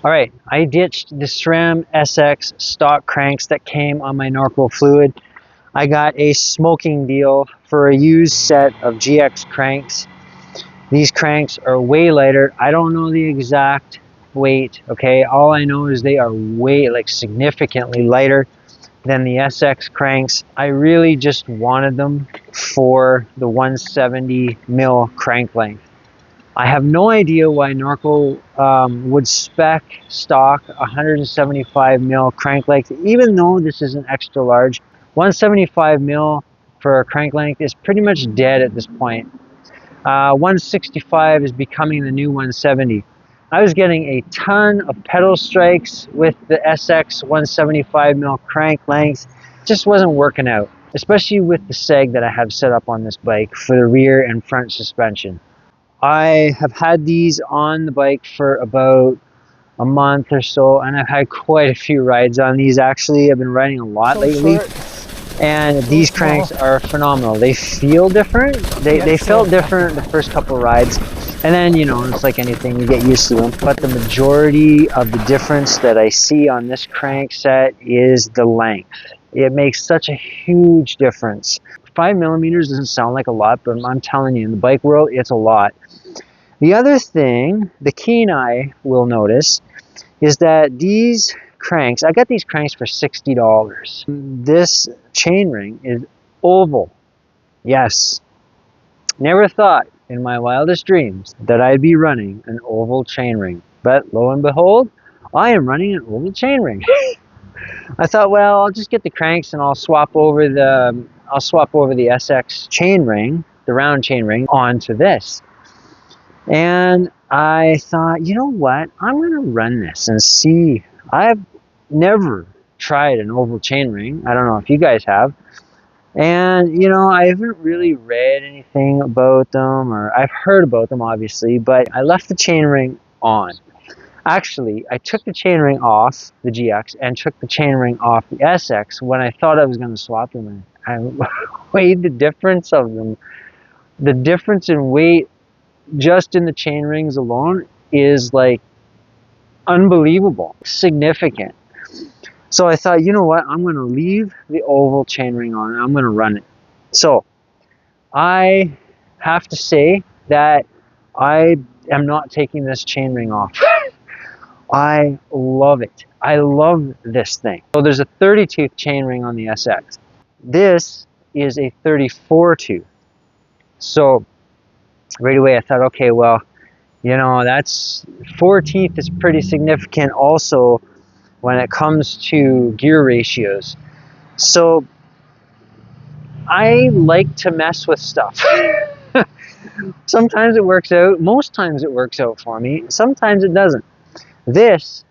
All right, I ditched the Sram SX stock cranks that came on my Norco fluid. I got a smoking deal for a used set of GX cranks. These cranks are way lighter. I don't know the exact weight, okay? All I know is they are way, like, significantly lighter than the SX cranks. I really just wanted them for the 170 mil crank length. I have no idea why Norco would spec stock 175 mil crank length, even though this is an extra large. 175 mil for a crank length is pretty much dead at this point. 165 is becoming the new 170. I was getting a ton of pedal strikes with the SX 175 mil crank length. It just wasn't working out, especially with the seg that I have set up on this bike for the rear and front suspension. I have had these on the bike for about a month or so, and I've had quite a few rides on these. Actually, I've been riding a lot lately. And these cranks are phenomenal. They feel different. They felt different the first couple of rides. And then, you know, it's like anything, you get used to them. But the majority of the difference that I see on this crank set is the length. It makes such a huge difference. 5 millimeters doesn't sound like a lot, but I'm telling you, in the bike world, it's a lot. The other thing, the keen eye will notice, is that these cranks, I got these cranks for $60. This chainring is oval. Yes. Never thought in my wildest dreams that I'd be running an oval chainring. But lo and behold, I am running an oval chainring. I thought, well, I'll just get the cranks and I'll swap over the SX chainring, the round chainring, onto this. And I thought, you know what? I'm going to run this and see. I've never tried an oval chainring. I don't know if you guys have. And, you know, I haven't really read anything about them, or I've heard about them, obviously, but I left the chainring on. Actually, I took the chainring off the GX and took the chainring off the SX when I thought I was going to swap them. I weighed the difference of them. The difference in weight just in the chain rings alone is like unbelievable, significant. So I thought, you know what, I'm going to leave the oval chain ring on and I'm going to run it. So I have to say that I am not taking this chain ring off. I love it. I love this thing. So there's a 30-tooth chain ring on the SX. This is a 34-tooth. So right away I thought, okay, well, you know, that's 4 teeth is pretty significant also when it comes to gear ratios. So I like to mess with stuff. Sometimes it works out. Most times it works out for me. Sometimes it doesn't. This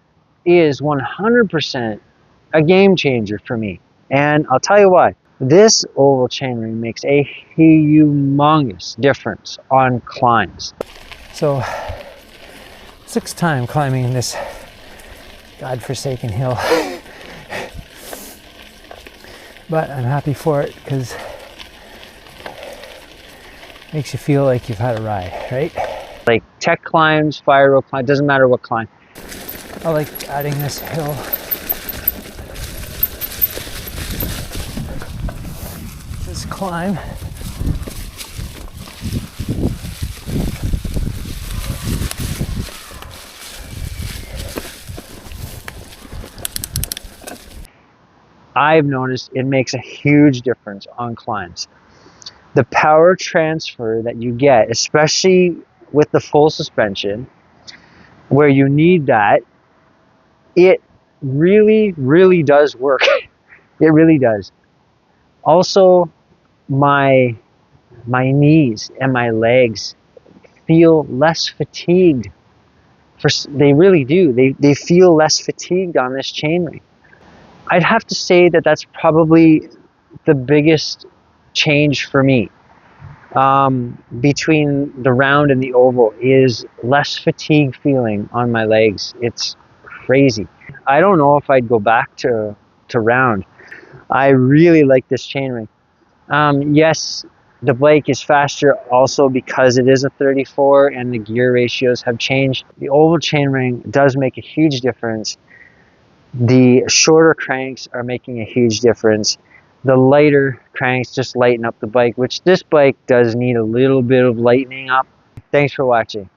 is 100% a game changer for me. And I'll tell you why. This oval chainring makes a humongous difference on climbs. So, 6th time climbing this godforsaken hill. But I'm happy for it because it makes you feel like you've had a ride, right? Like tech climbs, fire rope climb, doesn't matter what climb. I like adding this hill. This climb. I've noticed it makes a huge difference on climbs. The power transfer that you get, especially with the full suspension, where you need that, it really, really does work. It really does. Also, my knees and my legs feel less fatigued. They really do. They feel less fatigued on this chainring. I'd have to say that that's probably the biggest change for me between the round and the oval is less fatigue feeling on my legs. It's crazy. I don't know if I'd go back to round. I really like this chainring. Yes, The bike is faster also because it is a 34 and the gear ratios have changed. The oval chainring does make a huge difference. The shorter cranks are making a huge difference. The lighter cranks just lighten up the bike, which this bike does need a little bit of lightening up. Thanks for watching.